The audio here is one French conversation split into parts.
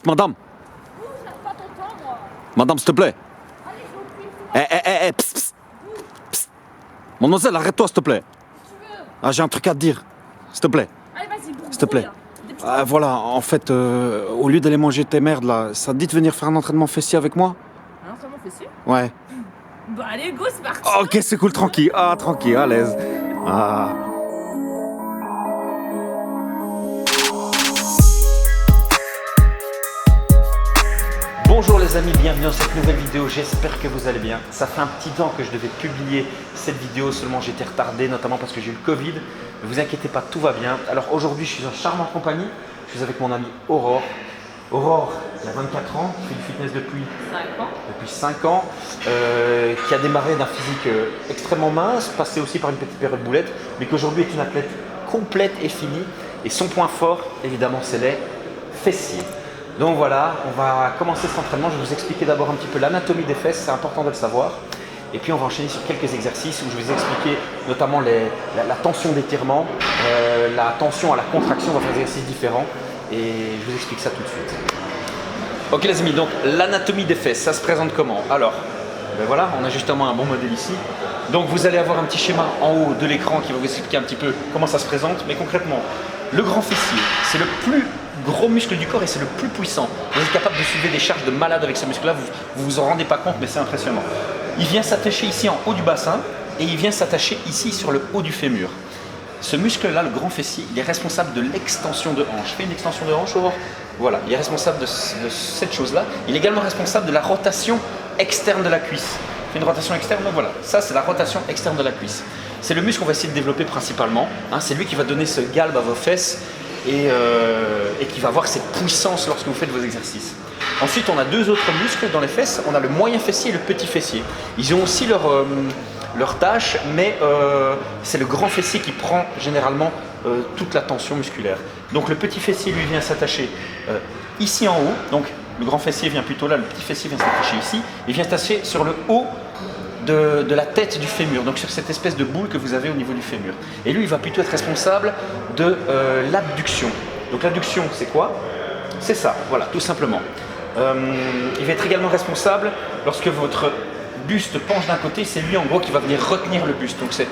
madame. J'aime pas ton temps, moi. Madame, s'il te plaît. Allez, je vous prie, Psst, psst, psst. Mademoiselle, arrête-toi, s'il te plaît. si tu veux. Ah, j'ai un truc à te dire. S'il te plaît. Allez, vas-y, brouille. S'il te plaît. Voilà, en fait, au lieu d'aller manger tes merdes, là, ça te dit de venir faire un entraînement fessier avec moi? Un entraînement fessier? Ouais. Bah, allez, go, c'est parti. Ok, c'est cool, tranquille. Ah, tranquille, à l'aise. Ah. Bonjour les amis, bienvenue dans cette nouvelle vidéo, j'espère que vous allez bien. Ça fait un petit temps que je devais publier cette vidéo, seulement j'étais retardé, notamment parce que j'ai eu le Covid. Ne vous inquiétez pas, tout va bien. Alors aujourd'hui, je suis en charmante compagnie, je suis avec mon amie Aurore. Aurore, qui a 24 ans, qui fait du fitness depuis 5 ans, qui a démarré d'un physique extrêmement mince, passé aussi par une petite période boulette, mais qu'aujourd'hui est une athlète complète et finie. Et son point fort, évidemment, c'est les fessiers. Donc voilà, on va commencer cet entraînement. Je vais vous expliquer d'abord un petit peu l'anatomie des fesses, c'est important de le savoir. Et puis on va enchaîner sur quelques exercices où je vais vous expliquer notamment la tension d'étirement, la tension à la contraction, on va faire des exercices différents. Et je vous explique ça tout de suite. Ok les amis, donc l'anatomie des fesses, ça se présente comment? Alors, ben voilà, on a justement un bon modèle ici. Donc vous allez avoir un petit schéma en haut de l'écran qui va vous expliquer un petit peu comment ça se présente. Mais concrètement, le grand fessier, c'est le plus gros muscle du corps et c'est le plus puissant. Vous êtes capable de soulever des charges de malade avec ce muscle-là, vous vous en rendez pas compte, mais c'est impressionnant. Il vient s'attacher ici en haut du bassin et il vient s'attacher ici sur le haut du fémur. Ce muscle-là, le grand fessier, il est responsable de l'extension de hanche. Fais une extension de hanche, Aurore. Voilà, il est responsable de cette chose-là. Il est également responsable de la rotation externe de la cuisse. Fais une rotation externe, donc voilà. Ça, c'est la rotation externe de la cuisse. C'est le muscle qu'on va essayer de développer principalement. Hein, c'est lui qui va donner ce galbe à vos fesses et qui va avoir cette puissance lorsque vous faites vos exercices. Ensuite, on a deux autres muscles dans les fesses. On a le moyen fessier et le petit fessier. Ils ont aussi leur tâche, mais c'est le grand fessier qui prend généralement toute la tension musculaire. Donc le petit fessier lui vient s'attacher ici en haut, donc le grand fessier vient plutôt là, le petit fessier vient s'attacher ici, il vient s'attacher sur le haut de la tête du fémur, donc sur cette espèce de boule que vous avez au niveau du fémur. Et lui il va plutôt être responsable de l'abduction. Donc l'abduction c'est quoi? C'est ça, voilà, tout simplement. Il va être également responsable lorsque votre buste penche d'un côté, c'est lui en gros qui va venir retenir le buste. Donc c'est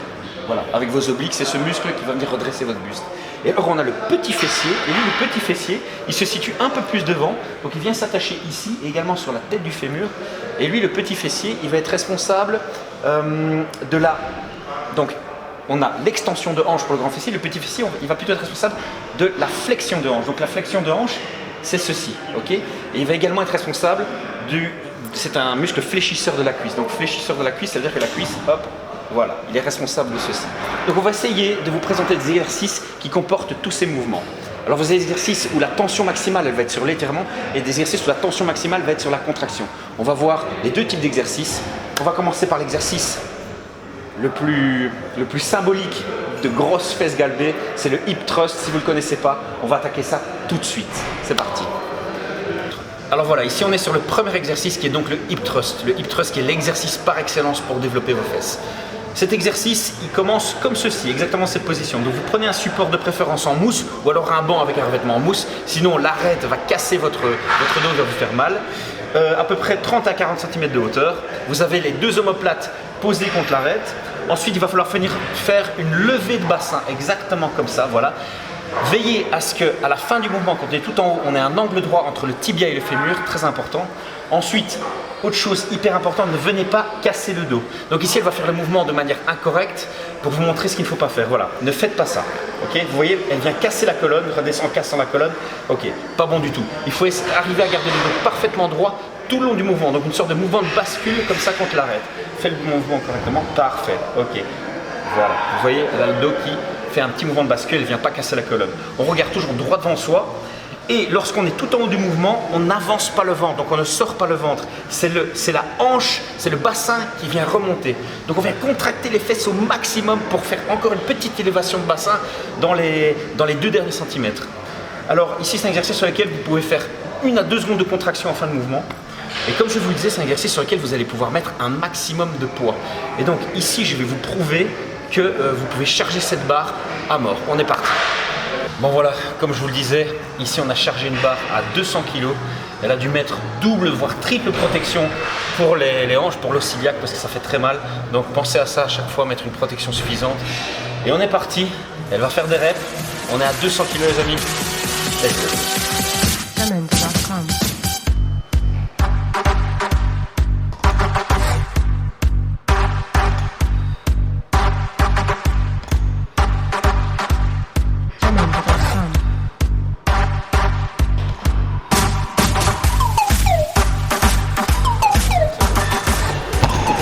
voilà, avec vos obliques, c'est ce muscle qui va venir redresser votre buste. Et alors on a le petit fessier, et lui le petit fessier, il se situe un peu plus devant, donc il vient s'attacher ici et également sur la tête du fémur. Et lui le petit fessier, il va être responsable de la... Donc on a l'extension de hanche pour le grand fessier, le petit fessier, il va plutôt être responsable de la flexion de hanche. Donc la flexion de hanche, c'est ceci, ok? Et il va également être responsable c'est un muscle fléchisseur de la cuisse. Donc fléchisseur de la cuisse, ça veut dire que la cuisse, hop, voilà, il est responsable de ceci. Donc on va essayer de vous présenter des exercices qui comportent tous ces mouvements. Alors vous avez des exercices où la tension maximale elle va être sur l'étirement et des exercices où la tension maximale va être sur la contraction. On va voir les deux types d'exercices. On va commencer par l'exercice le plus symbolique de grosses fesses galbées, c'est le hip thrust. Si vous ne le connaissez pas, on va attaquer ça tout de suite. C'est parti. Alors voilà, ici on est sur le premier exercice qui est donc le hip thrust. Le hip thrust qui est l'exercice par excellence pour développer vos fesses. Cet exercice, il commence comme ceci, exactement cette position. Donc vous prenez un support de préférence en mousse ou alors un banc avec un revêtement en mousse. Sinon l'arête va casser votre dos, va vous faire mal. À peu près 30 à 40 cm de hauteur. Vous avez les deux omoplates posées contre l'arête. Ensuite, il va falloir venir faire une levée de bassin, exactement comme ça, voilà. Veillez à ce qu'à la fin du mouvement, quand on est tout en haut, on ait un angle droit entre le tibia et le fémur, très important. Ensuite, autre chose hyper importante, ne venez pas casser le dos. Donc ici, elle va faire le mouvement de manière incorrecte pour vous montrer ce qu'il ne faut pas faire. Voilà, ne faites pas ça. Ok, vous voyez, elle vient casser la colonne, redescend, cassant la colonne. Ok, pas bon du tout. Il faut arriver à garder le dos parfaitement droit tout le long du mouvement. Donc une sorte de mouvement de bascule comme ça contre l'arête. Faites le mouvement correctement, parfait. Ok, voilà. Vous voyez, elle a le dos qui fait un petit mouvement de bascule, elle ne vient pas casser la colonne. On regarde toujours droit devant soi. Et lorsqu'on est tout en haut du mouvement, on n'avance pas le ventre, donc on ne sort pas le ventre. C'est la hanche, c'est le bassin qui vient remonter. Donc on vient contracter les fesses au maximum pour faire encore une petite élévation de bassin dans les 2 derniers centimètres. Alors ici c'est un exercice sur lequel vous pouvez faire 1 à 2 secondes de contraction en fin de mouvement. Et comme je vous le disais, c'est un exercice sur lequel vous allez pouvoir mettre un maximum de poids. Et donc ici je vais vous prouver que vous pouvez charger cette barre à mort. On est parti. Bon voilà, comme je vous le disais, ici on a chargé une barre à 200 kg. Elle a dû mettre double voire triple protection pour les hanches, pour l'os iliaque parce que ça fait très mal. Donc pensez à ça à chaque fois, mettre une protection suffisante. Et on est parti, elle va faire des reps. On est à 200 kg les amis. Let's go. Cement.com.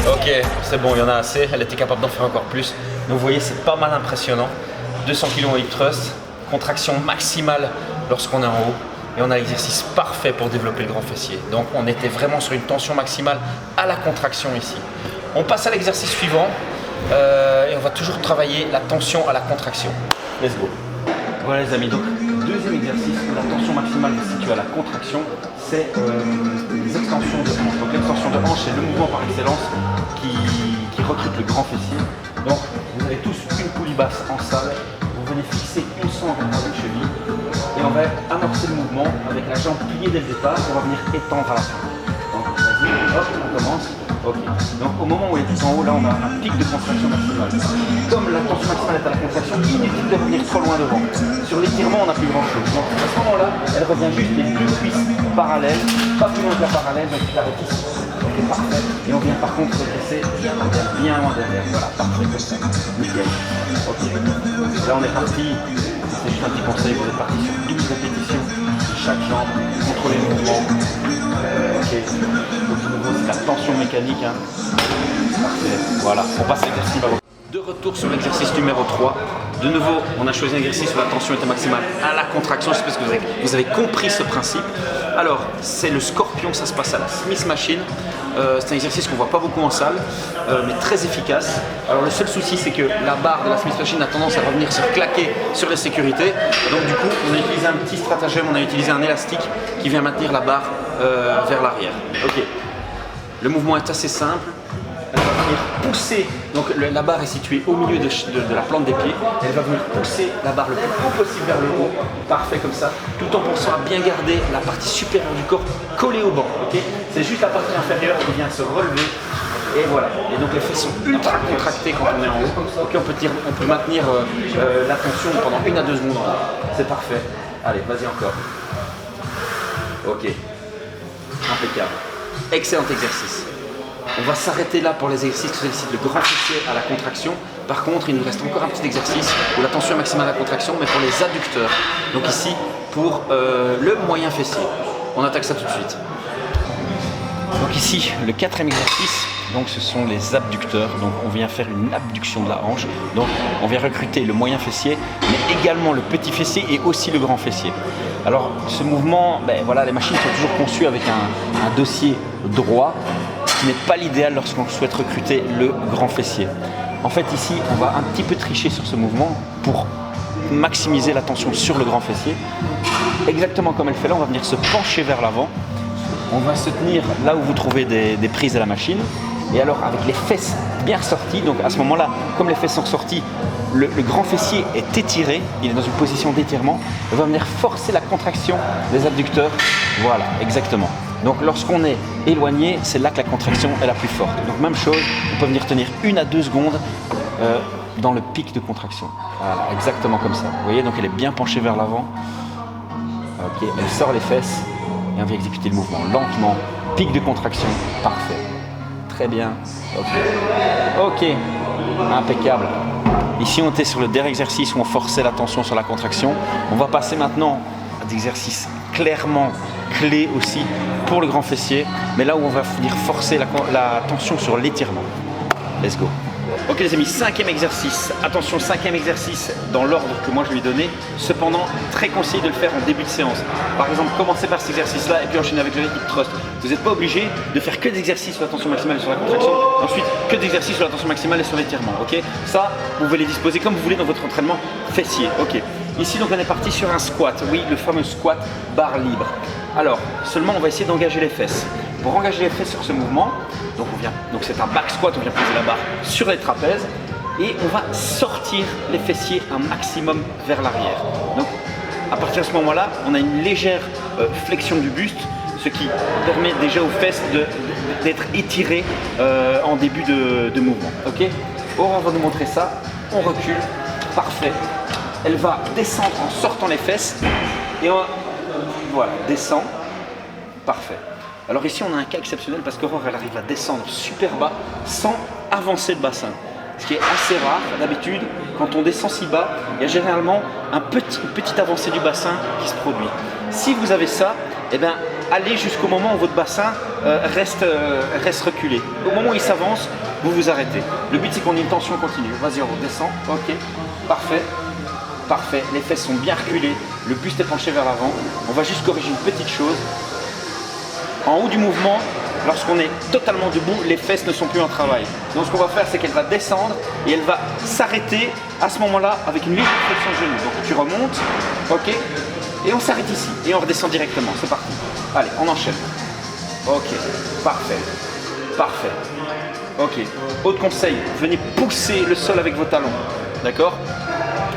Ok, c'est bon, il y en a assez. Elle était capable d'en faire encore plus. Donc vous voyez, c'est pas mal impressionnant. 200 kg en hip thrust, contraction maximale lorsqu'on est en haut. Et on a l'exercice parfait pour développer le grand fessier. Donc on était vraiment sur une tension maximale à la contraction ici. On passe à l'exercice suivant et on va toujours travailler la tension à la contraction. Let's go. Voilà les amis, donc deuxième exercice où la tension maximale est située à la contraction, c'est les extensions de hanche. Donc l'extension de hanche, c'est le mouvement par excellence qui recrute le grand fessier. Donc vous avez tous une poulie basse en salle, vous venez fixer une sangle à votre cheville et on va amorcer le mouvement avec la jambe pliée dès le départ, on va venir étendre à la fin. Donc vas-y, hop, on commence. Ok. Donc au moment où elle est tout en haut, là on a un pic de contraction maximale. Comme la tension maximale est à la contraction, inutile de revenir trop loin devant. Sur l'étirement, on n'a plus grand chose. Donc à ce moment-là, elle revient juste les deux cuisses parallèles, pas plus loin que la parallèle, donc tu t'arrêtes ici. Donc c'est parfait. Et on vient par contre redresser bien loin derrière. Voilà, parfait comme ça. Nickel. Ok. Là on est parti. C'est juste un petit conseil, vous êtes parti sur 12 répétitions de chaque jambe, contrôlez le mouvement. Ok. Donc de nouveau c'est la tension mécanique. Hein. Parfait. Voilà, on passe à l'exercice numéro 3. De retour sur l'exercice numéro 3. De nouveau, on a choisi un exercice où la tension était maximale à la contraction. J'espère que vous avez compris ce principe. Alors, c'est le scorpion, ça se passe à la Smith Machine. C'est un exercice qu'on ne voit pas beaucoup en salle, mais très efficace. Alors le seul souci, c'est que la barre de la Smith Machine a tendance à revenir se claquer sur les sécurités. Donc du coup, on a utilisé un petit stratagème, on a utilisé un élastique qui vient maintenir la barre vers l'arrière. Ok. Le mouvement est assez simple. Elle va venir pousser, donc la barre est située au milieu de la plante des pieds. Elle va venir pousser la barre le plus haut possible vers le haut, parfait comme ça, tout en pensant à bien garder la partie supérieure du corps collée au banc. Okay, c'est juste la partie inférieure qui vient se relever. Et voilà. Et donc les fesses sont ultra contractées quand on est en haut. Ok, on peut maintenir la tension pendant 1 à 2 secondes en haut. C'est parfait. Allez, vas-y encore. Ok. Impeccable. Excellent exercice. On va s'arrêter là pour les exercices qui sollicitent le grand fessier à la contraction. Par contre, il nous reste encore un petit exercice où la tension maximale à la contraction, mais pour les adducteurs. Donc ici, pour le moyen fessier. On attaque ça tout de suite. Donc ici, le 4e exercice, donc ce sont les abducteurs. Donc on vient faire une abduction de la hanche. Donc on vient recruter le moyen fessier, mais également le petit fessier et aussi le grand fessier. Alors ce mouvement, voilà, les machines sont toujours conçues avec un dossier droit, ce qui n'est pas l'idéal lorsqu'on souhaite recruter le grand fessier. En fait ici, on va un petit peu tricher sur ce mouvement pour maximiser la tension sur le grand fessier. Exactement comme elle fait là, on va venir se pencher vers l'avant. On va se tenir là où vous trouvez des prises à la machine. Et alors avec les fesses bien ressorties, donc à ce moment-là, comme les fesses sont ressorties, le grand fessier est étiré, il est dans une position d'étirement. On va venir forcer la contraction des adducteurs. Voilà, exactement. Donc lorsqu'on est éloigné, c'est là que la contraction est la plus forte. Donc même chose, on peut venir tenir 1 à 2 secondes dans le pic de contraction. Voilà, exactement comme ça. Vous voyez, donc elle est bien penchée vers l'avant. Ok, elle sort les fesses et on vient exécuter le mouvement lentement. Pic de contraction, parfait. Très bien. Ok, impeccable. Ici, on était sur le dernier exercice où on forçait la tension sur la contraction. On va passer maintenant à des exercices clairement clés aussi pour le grand fessier, mais là où on va venir forcer la tension sur l'étirement. Let's go. Ok les amis, 5e exercice. Attention, 5e exercice dans l'ordre que moi je lui ai donné. Cependant, très conseillé de le faire en début de séance. Par exemple, commencez par cet exercice-là et puis enchaînez avec le hip thrust. Vous n'êtes pas obligé de faire que des exercices sur la tension maximale et sur la contraction. Ensuite, que des exercices sur la tension maximale et sur l'étirement. Ok, ça, vous pouvez les disposer comme vous voulez dans votre entraînement fessier. Ok. Ici, donc, on est parti sur un squat. Oui, le fameux squat barre libre. Alors, seulement, on va essayer d'engager les fesses. Pour engager les fesses sur ce mouvement, donc c'est un back squat, on vient poser la barre sur les trapèzes. et on va sortir les fessiers un maximum vers l'arrière. Donc à partir de ce moment-là, on a une légère flexion du buste, ce qui permet déjà aux fesses d'être étirées en début de mouvement. Ok, Aurore va nous montrer ça. On recule, parfait. Elle va descendre en sortant les fesses et voilà, descend, parfait. Alors ici on a un cas exceptionnel parce qu'Aurore elle arrive à descendre super bas sans avancer le bassin. Ce qui est assez rare. D'habitude, quand on descend si bas, il y a généralement une petite avancée du bassin qui se produit. Si vous avez ça, eh bien, allez jusqu'au moment où votre bassin reste reculé. Au moment où il s'avance, vous vous arrêtez. Le but c'est qu'on ait une tension continue. Vas-y, on redescend. Ok, parfait. Parfait. Les fesses sont bien reculées. Le buste est penché vers l'avant. On va juste corriger une petite chose. En haut du mouvement, lorsqu'on est totalement debout, les fesses ne sont plus en travail. Donc ce qu'on va faire, c'est qu'elle va descendre et elle va s'arrêter à ce moment-là avec une légère flexion de genou. Donc tu remontes, ok, et on s'arrête ici et on redescend directement. C'est parti. Allez, on enchaîne. Ok, parfait, parfait. Ok, autre conseil, venez pousser le sol avec vos talons, d'accord?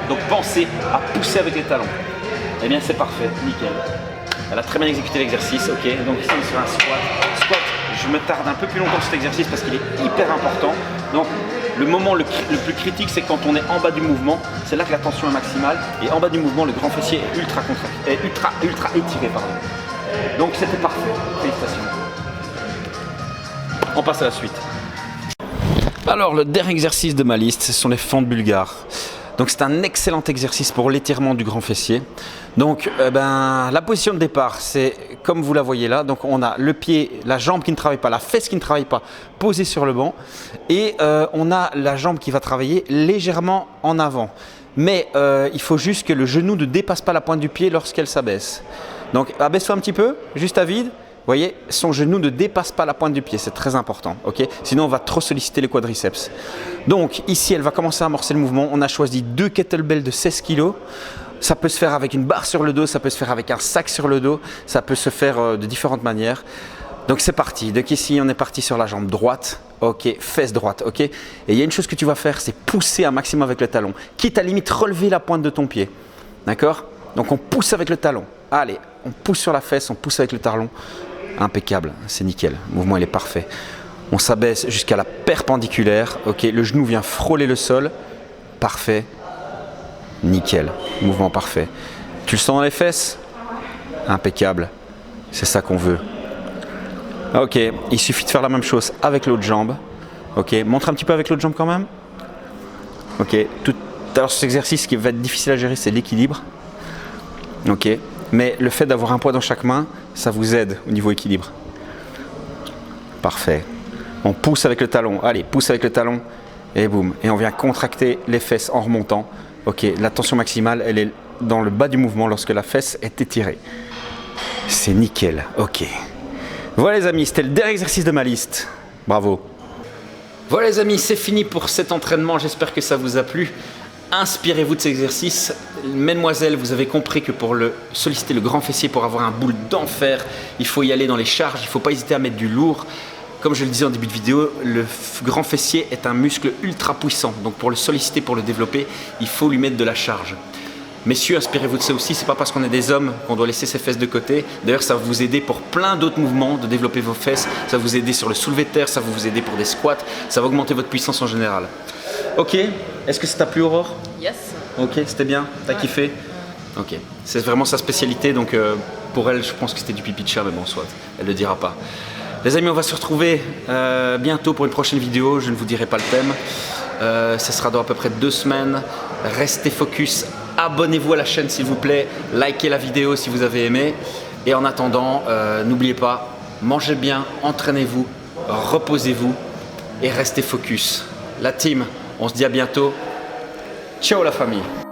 Donc pensez à pousser avec les talons. Eh bien c'est parfait, nickel. Elle a très bien exécuté l'exercice, ok. Donc ici on est sur un squat. Squat, je me tarde un peu plus longtemps sur cet exercice parce qu'il est hyper important. Donc le moment le plus critique, c'est quand on est en bas du mouvement. C'est là que la tension est maximale. Et en bas du mouvement, le grand fessier est ultra contracté, ultra étiré, pardon. Donc c'était parfait. Félicitations. On passe à la suite. Alors le dernier exercice de ma liste, ce sont les fentes bulgares. Donc c'est un excellent exercice pour l'étirement du grand fessier. Donc la position de départ, c'est comme vous la voyez là. Donc on a le pied, la jambe qui ne travaille pas, la fesse qui ne travaille pas, posée sur le banc. Et on a la jambe qui va travailler légèrement en avant. Mais il faut juste que le genou ne dépasse pas la pointe du pied lorsqu'elle s'abaisse. Donc abaisse-toi un petit peu, juste à vide. Vous voyez, son genou ne dépasse pas la pointe du pied, c'est très important, ok? Sinon, on va trop solliciter les quadriceps. Donc, ici, elle va commencer à amorcer le mouvement. On a choisi 2 kettlebells de 16 kg. Ça peut se faire avec une barre sur le dos, ça peut se faire avec un sac sur le dos, ça peut se faire de différentes manières. Donc, c'est parti. Donc, ici, on est parti sur la jambe droite, ok? Fesse droite, ok? Et il y a une chose que tu vas faire, c'est pousser un maximum avec le talon, quitte à limite relever la pointe de ton pied, d'accord? Donc, on pousse avec le talon. Allez, on pousse sur la fesse, on pousse avec le talon. Impeccable, c'est nickel, le mouvement il est parfait. On s'abaisse jusqu'à la perpendiculaire, ok, le genou vient frôler le sol, parfait, nickel, mouvement parfait. Tu le sens dans les fesses? Impeccable, c'est ça qu'on veut. Ok, il suffit de faire la même chose avec l'autre jambe, ok, montre un petit peu avec l'autre jambe quand même. Ok, alors cet exercice qui va être difficile à gérer, c'est l'équilibre, ok. Mais le fait d'avoir un poids dans chaque main, ça vous aide au niveau équilibre. Parfait. On pousse avec le talon. Allez, pousse avec le talon. Et boum. Et on vient contracter les fesses en remontant. Ok, la tension maximale, elle est dans le bas du mouvement lorsque la fesse est étirée. C'est nickel. Ok. Voilà les amis, c'était le dernier exercice de ma liste. Bravo. Voilà les amis, c'est fini pour cet entraînement. J'espère que ça vous a plu. Inspirez-vous de cet exercice. Mesdemoiselles, vous avez compris que pour solliciter le grand fessier, pour avoir un boule d'enfer, il faut y aller dans les charges, il ne faut pas hésiter à mettre du lourd. Comme je le disais en début de vidéo, le grand fessier est un muscle ultra puissant. Donc pour le solliciter, pour le développer, il faut lui mettre de la charge. Messieurs, inspirez-vous de ça aussi. C'est pas parce qu'on est des hommes qu'on doit laisser ses fesses de côté. D'ailleurs, ça va vous aider pour plein d'autres mouvements de développer vos fesses. Ça va vous aider sur le soulevé de terre, ça va vous aider pour des squats. Ça va augmenter votre puissance en général. Ok, est-ce que ça t'a plu Aurore? Yes. Ok, c'était bien, t'as kiffé? Ok, c'est vraiment sa spécialité, donc pour elle, je pense que c'était du pipi de chat, mais bon, soit, elle le dira pas. Les amis, on va se retrouver bientôt pour une prochaine vidéo, je ne vous dirai pas le thème. Ça sera dans à peu près 2 semaines. Restez focus, abonnez-vous à la chaîne s'il vous plaît, likez la vidéo si vous avez aimé. Et en attendant, n'oubliez pas, mangez bien, entraînez-vous, reposez-vous et restez focus. La team, on se dit à bientôt. Ciao la famille.